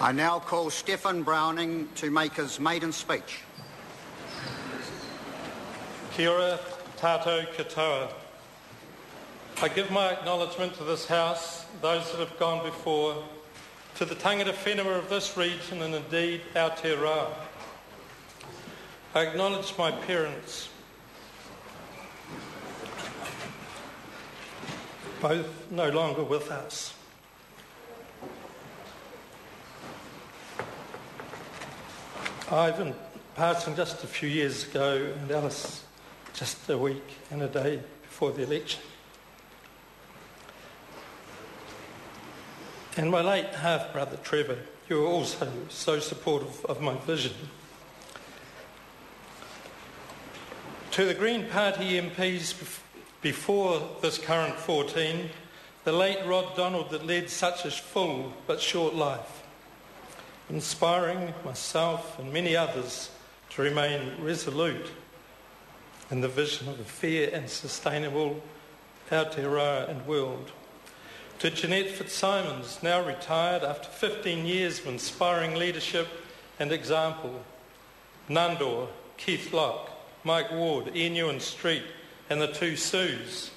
I now call Stephen Browning to make his maiden speech. Kia ora tātou katoa. I give my acknowledgement to this House, those that have gone before, to the tangata whenua of this region and indeed Aotearoa. I acknowledge my parents, both no longer with us. Ivan passing just a few years ago and Alice just a week and a day before the election. And my late half-brother Trevor, you were also so supportive of my vision. To the Green Party MPs before this current 14, the late Rod Donald that led such a full but short life, inspiring myself and many others to remain resolute in the vision of a fair and sustainable Aotearoa and world. To Jeanette Fitzsimons, now retired after 15 years of inspiring leadership and example, Nandor, Keith Locke, Mike Ward, Ian Ewan Street, and the two Sues,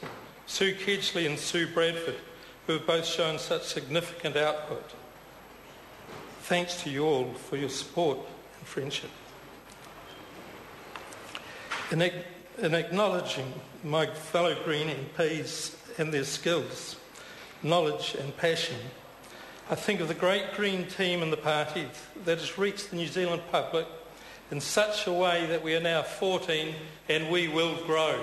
Sue Kedgley and Sue Bradford, who have both shown such significant output. Thanks to you all for your support and friendship. In acknowledging my fellow Green MPs and their skills, knowledge and passion, I think of the great Green team in the party that has reached the New Zealand public in such a way that we are now 14 and we will grow.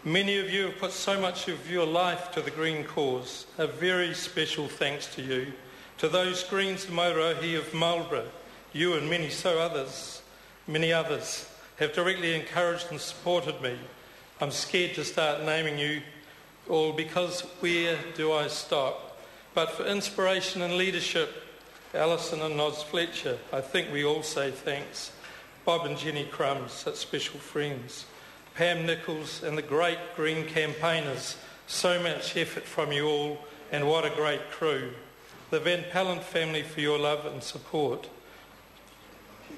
Many of you have put so much of your life to the Green cause. A very special thanks to you. To those Greens in Maurohi of Marlborough, you and many others have directly encouraged and supported me. I'm scared to start naming you all because where do I stop? But for inspiration and leadership, Alison and Noz Fletcher, I think we all say thanks. Bob and Jenny Crumbs, such special friends. Pam Nichols and the great Green campaigners, so much effort from you all and what a great crew. The Van Pallen family for your love and support.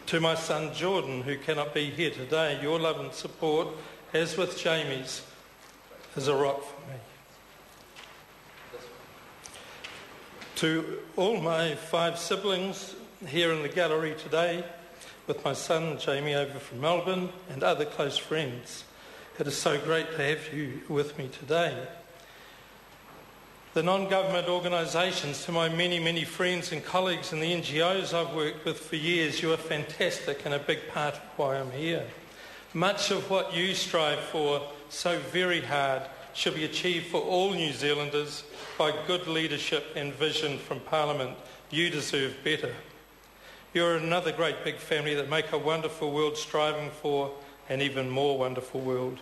To my son Jordan, who cannot be here today, your love and support, as with Jamie's, is a rock for me. To all my 5 siblings here in the gallery today, with my son Jamie over from Melbourne and other close friends, it is so great to have you with me today. The non-government organisations, to my many, many friends and colleagues in the NGOs I've worked with for years, you are fantastic and a big part of why I'm here. Much of what you strive for so very hard should be achieved for all New Zealanders by good leadership and vision from Parliament. You deserve better. You're another great big family that make a wonderful world striving for an even more wonderful world.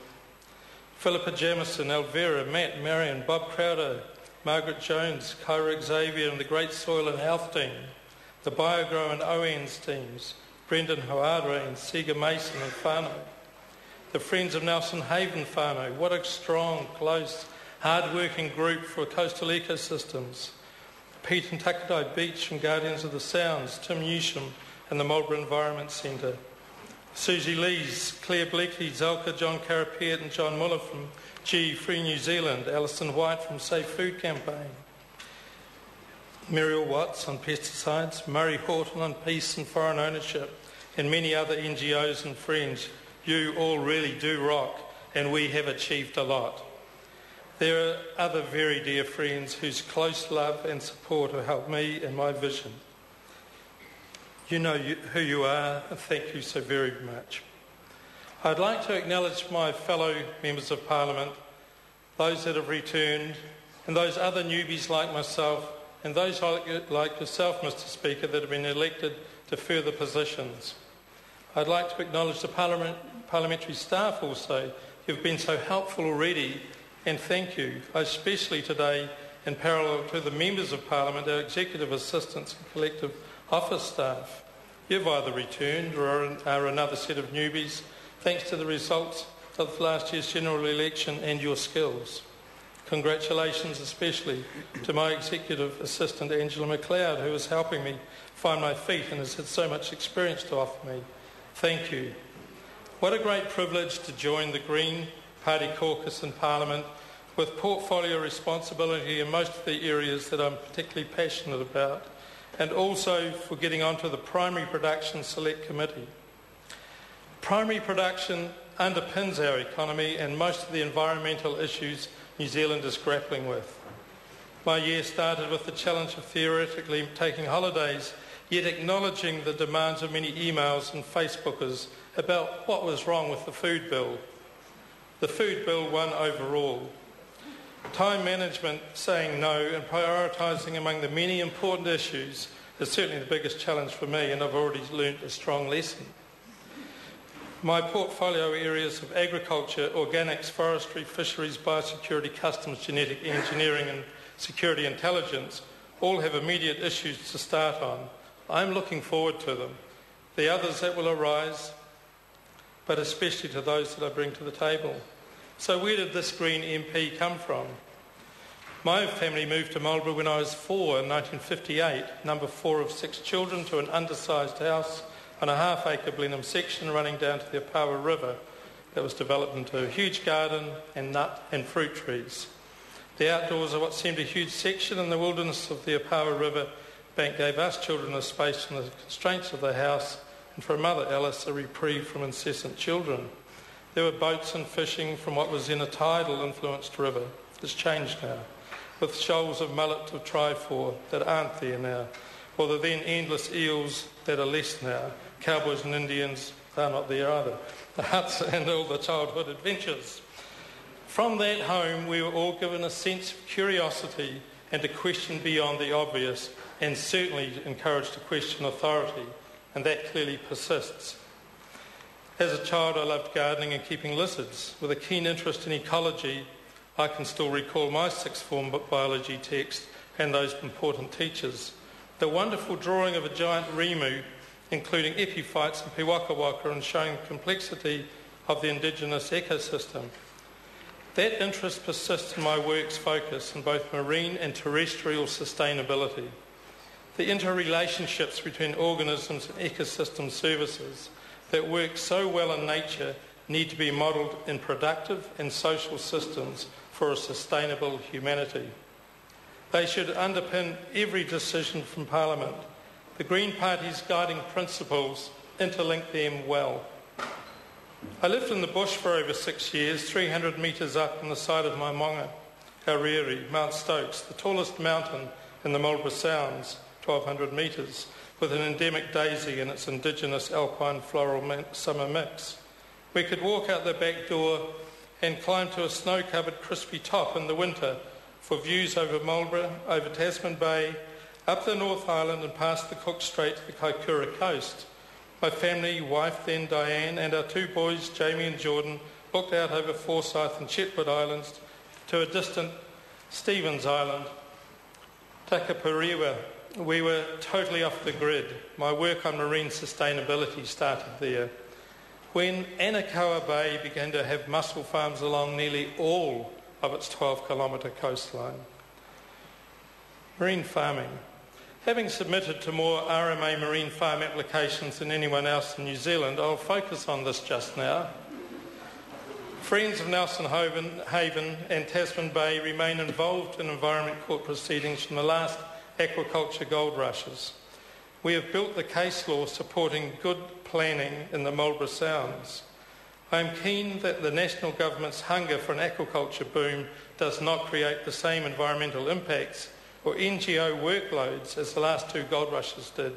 Philippa Jamison, Elvira, Matt, Marion, Bob Crowder, Margaret Jones, Kyra Xavier and the Great Soil and Health team, the BioGrow and OENS teams, Brendan Hoadra and Sega Mason and Whānau, the Friends of Nelson Haven Whānau, what a strong, close, hard-working group for coastal ecosystems, Pete and Takadai Beach and Guardians of the Sounds, Tim Newsham and the Marlborough Environment Centre, Susie Lees, Claire Bleakley, Zelka, John Carapiet and John Muller from G Free New Zealand, Alison White from Safe Food Campaign, Muriel Watts on pesticides, Murray Horton on peace and foreign ownership, and many other NGOs and friends. You all really do rock, and we have achieved a lot. There are other very dear friends whose close love and support have helped me in my vision. You know who you are, and thank you so very much. I'd like to acknowledge my fellow members of Parliament, those that have returned, and those other newbies like myself, and those like yourself, Mr Speaker, that have been elected to further positions. I'd like to acknowledge the parliamentary staff also, who've been so helpful already, and thank you, especially today, in parallel to the members of Parliament, our executive assistants and collective office staff. You've either returned or are another set of newbies, thanks to the results of last year's general election and your skills. Congratulations especially to my executive assistant Angela McLeod, who is helping me find my feet and has had so much experience to offer me. Thank you. What a great privilege to join the Green Party caucus in Parliament with portfolio responsibility in most of the areas that I'm particularly passionate about, and also for getting onto the Primary Production Select Committee. Primary production underpins our economy and most of the environmental issues New Zealand is grappling with. My year started with the challenge of theoretically taking holidays, yet acknowledging the demands of many emails and Facebookers about what was wrong with the food bill. The food bill won overall. Time management, saying no and prioritising among the many important issues is certainly the biggest challenge for me, and I've already learnt a strong lesson. My portfolio areas of agriculture, organics, forestry, fisheries, biosecurity, customs, genetic engineering and security intelligence all have immediate issues to start on. I'm looking forward to them. The others that will arise, but especially to those that I bring to the table. So where did this Green MP come from? My family moved to Marlborough when I was 4 in 1958, number 4 of 6 children, to an undersized house on a half-acre Blenheim section running down to the Opawa River that was developed into a huge garden and nut and fruit trees. The outdoors of what seemed a huge section in the wilderness of the Opawa River bank gave us children a space from the constraints of the house, and for mother Alice a reprieve from incessant children. There were boats and fishing from what was then a tidal-influenced river. It's changed now, with shoals of mullet to try for that aren't there now, or the then endless eels that are less now. Cowboys and Indians, they're not there either. The huts and all the childhood adventures. From that home, we were all given a sense of curiosity and to question beyond the obvious, and certainly encouraged to question authority, and that clearly persists. As a child, I loved gardening and keeping lizards. With a keen interest in ecology, I can still recall my sixth form biology text and those important teachers. The wonderful drawing of a giant remu, including epiphytes and piwakawaka, and showing the complexity of the indigenous ecosystem. That interest persists in my work's focus in both marine and terrestrial sustainability. The interrelationships between organisms and ecosystem services that work so well in nature need to be modelled in productive and social systems for a sustainable humanity. They should underpin every decision from Parliament. The Green Party's guiding principles interlink them well. I lived in the bush for over 6 years, 300 metres up on the side of my maunga, Hauriri, Mount Stokes, the tallest mountain in the Marlborough Sounds, 1,200 metres, with an endemic daisy and its indigenous alpine floral summer mix. We could walk out the back door and climb to a snow-covered crispy top in the winter for views over Marlborough, over Tasman Bay, up the North Island and past the Cook Strait to the Kaikoura coast. My family, wife then Diane, and our 2 boys, Jamie and Jordan, looked out over Forsyth and Chetwood Islands to a distant Stevens Island, Takapariwa. We were totally off the grid. My work on marine sustainability started there. When Anakaua Bay began to have mussel farms along nearly all of its 12-kilometre coastline. Marine farming. Having submitted to more RMA marine farm applications than anyone else in New Zealand, I'll focus on this just now. Friends of Nelson Haven and Tasman Bay remain involved in Environment Court proceedings from the last aquaculture gold rushes. We have built the case law supporting good planning in the Marlborough Sounds. I am keen that the national government's hunger for an aquaculture boom does not create the same environmental impacts or NGO workloads as the last 2 gold rushes did.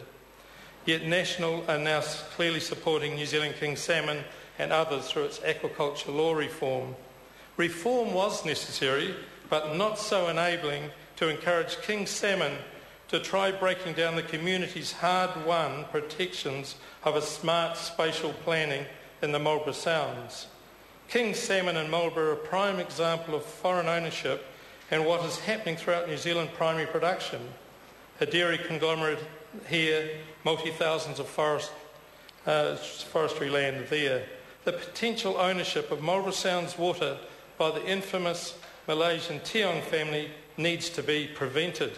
Yet National are now clearly supporting New Zealand king salmon and others through its aquaculture law reform. Reform was necessary, but not so enabling to encourage king salmon to try breaking down the community's hard-won protections of a smart spatial planning in the Marlborough Sounds. King salmon in Marlborough are a prime example of foreign ownership and what is happening throughout New Zealand primary production. A dairy conglomerate here, multi-thousands of forestry land there. The potential ownership of Marlborough Sounds water by the infamous Malaysian Tiong family needs to be prevented.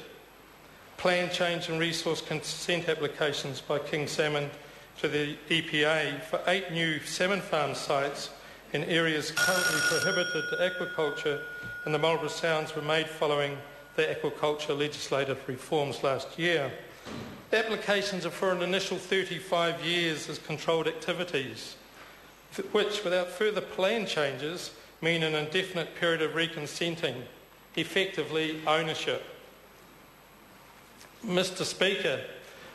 Plan change and resource consent applications by King Salmon to the EPA for 8 new salmon farm sites in areas currently prohibited to aquaculture in the Marlborough Sounds were made following the aquaculture legislative reforms last year. The applications are for an initial 35 years as controlled activities, which, without further plan changes, mean an indefinite period of reconsenting, effectively ownership. Mr. Speaker,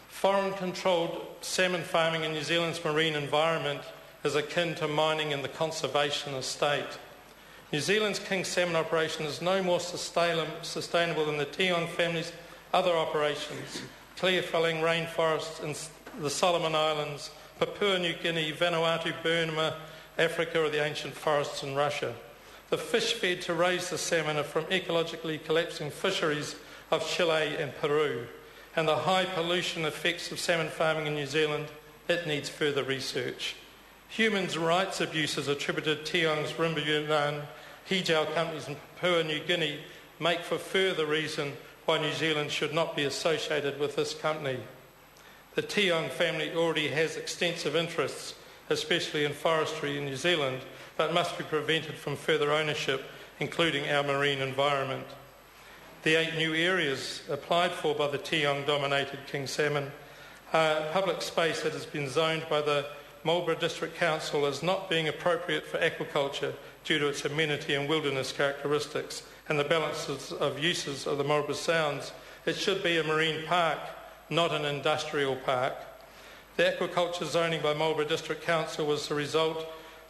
foreign-controlled salmon farming in New Zealand's marine environment is akin to mining in the conservation estate. New Zealand's king salmon operation is no more sustainable than the Tiong family's other operations, clear-felling rainforests in the Solomon Islands, Papua New Guinea, Vanuatu, Burma, Africa, or the ancient forests in Russia. The fish fed to raise the salmon are from ecologically collapsing fisheries of Chile and Peru, and the high pollution effects of salmon farming in New Zealand, it needs further research. Human rights abuses attributed to Tiong's Rimbunan hijau companies in Papua New Guinea make for further reason why New Zealand should not be associated with this company. The Tiong family already has extensive interests, especially in forestry in New Zealand, but must be prevented from further ownership, including our marine environment. The 8 new areas applied for by the Tiong-dominated King Salmon are public space that has been zoned by the Marlborough District Council as not being appropriate for aquaculture due to its amenity and wilderness characteristics and the balances of uses of the Marlborough Sounds. It should be a marine park, not an industrial park. The aquaculture zoning by Marlborough District Council was the result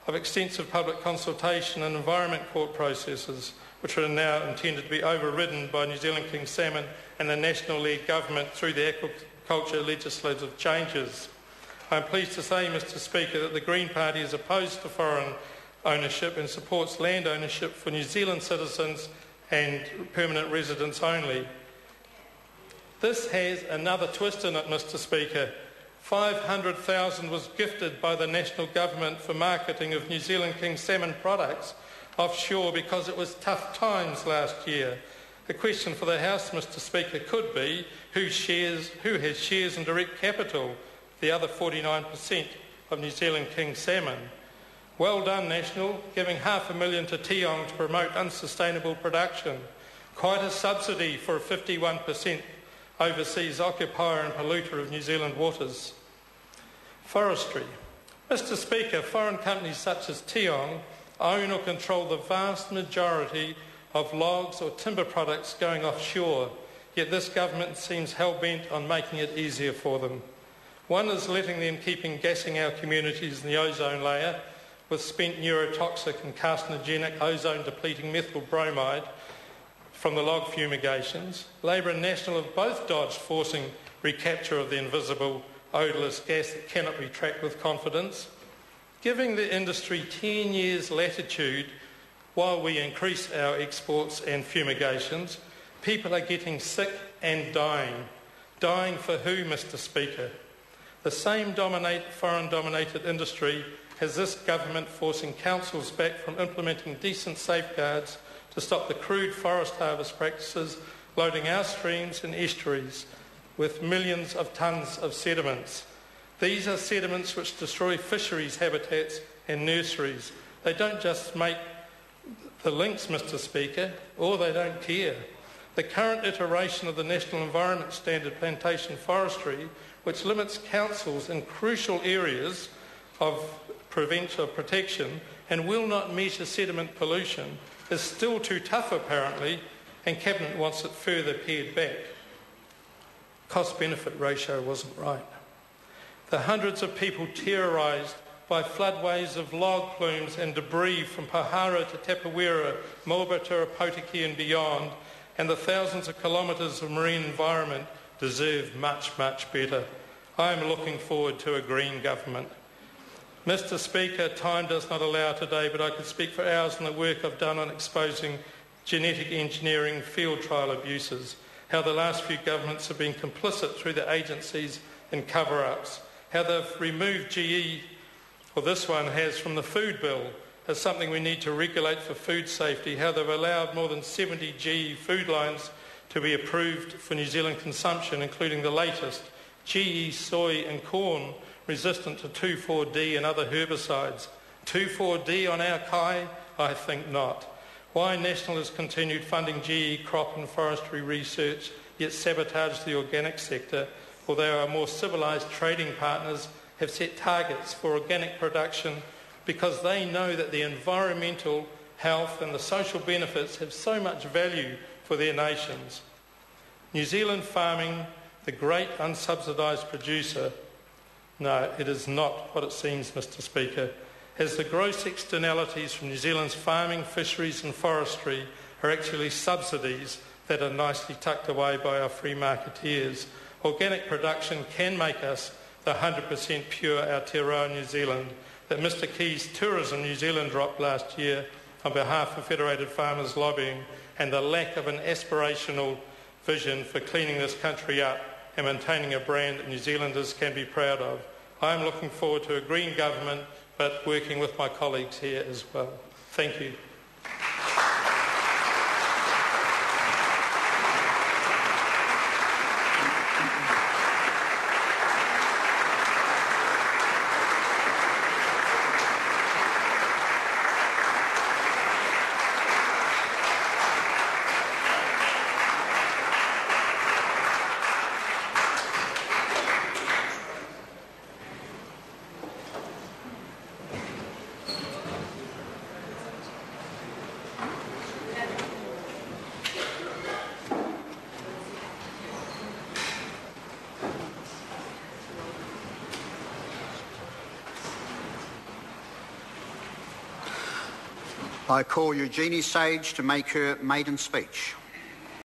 of extensive public consultation and environment court processes, which are now intended to be overridden by New Zealand King Salmon and the national-led government through the aquaculture legislative changes. I am pleased to say, Mr. Speaker, that the Green Party is opposed to foreign ownership and supports land ownership for New Zealand citizens and permanent residents only. This has another twist in it, Mr. Speaker. 500,000 was gifted by the national government for marketing of New Zealand King Salmon products offshore because it was tough times last year. The question for the House, Mr. Speaker, could be who has shares in direct capital, the other 49% of New Zealand King Salmon. Well done, National, giving $500,000 to Tiong to promote unsustainable production. Quite a subsidy for a 51% overseas occupier and polluter of New Zealand waters. Forestry. Mr. Speaker, foreign companies such as Tiong own or control the vast majority of logs or timber products going offshore, yet this government seems hell-bent on making it easier for them. One is letting them keep gassing our communities in the ozone layer with spent neurotoxic and carcinogenic ozone-depleting methyl bromide from the log fumigations. Labor and National have both dodged forcing recapture of the invisible, odourless gas that cannot be tracked with confidence. Giving the industry 10 years latitude while we increase our exports and fumigations, people are getting sick and dying. Dying for who, Mr. Speaker? The same foreign-dominated industry has this government forcing councils back from implementing decent safeguards to stop the crude forest harvest practices loading our streams and estuaries with millions of tonnes of sediments. These are sediments which destroy fisheries habitats and nurseries. They don't just make the links, Mr. Speaker, or they don't care. The current iteration of the National Environment Standard Plantation Forestry, which limits councils in crucial areas of protection and will not measure sediment pollution, is still too tough apparently, and Cabinet wants it further pared back. Cost-benefit ratio wasn't right. The hundreds of people terrorised by floodways of log plumes and debris from Pahara to Tapawera, Marlborough to Rapotiki and beyond, and the thousands of kilometres of marine environment deserve much, much better. I am looking forward to a Green government. Mr. Speaker, time does not allow today, but I could speak for hours on the work I've done on exposing genetic engineering field trial abuses, how the last few governments have been complicit through the agencies in cover-ups, how they've removed GE, or this one has, from the food bill, as something we need to regulate for food safety, how they've allowed more than 70 GE food lines to be approved for New Zealand consumption, including the latest, GE soy and corn resistant to 2,4-D and other herbicides. 2,4-D on our kai? I think not. Why National has continued funding GE crop and forestry research, yet sabotaged the organic sector, although our more civilised trading partners have set targets for organic production because they know that the environmental, health and the social benefits have so much value for their nations. New Zealand farming, the great unsubsidised producer, no, it is not what it seems, Mr. Speaker, as the gross externalities from New Zealand's farming, fisheries and forestry are actually subsidies that are nicely tucked away by our free marketeers. Organic production can make us the 100% pure Aotearoa New Zealand that Mr Key's Tourism New Zealand dropped last year on behalf of Federated Farmers lobbying, and the lack of an aspirational vision for cleaning this country up and maintaining a brand that New Zealanders can be proud of. I am looking forward to a green government, but working with my colleagues here as well. Thank you. I call Eugenie Sage to make her maiden speech.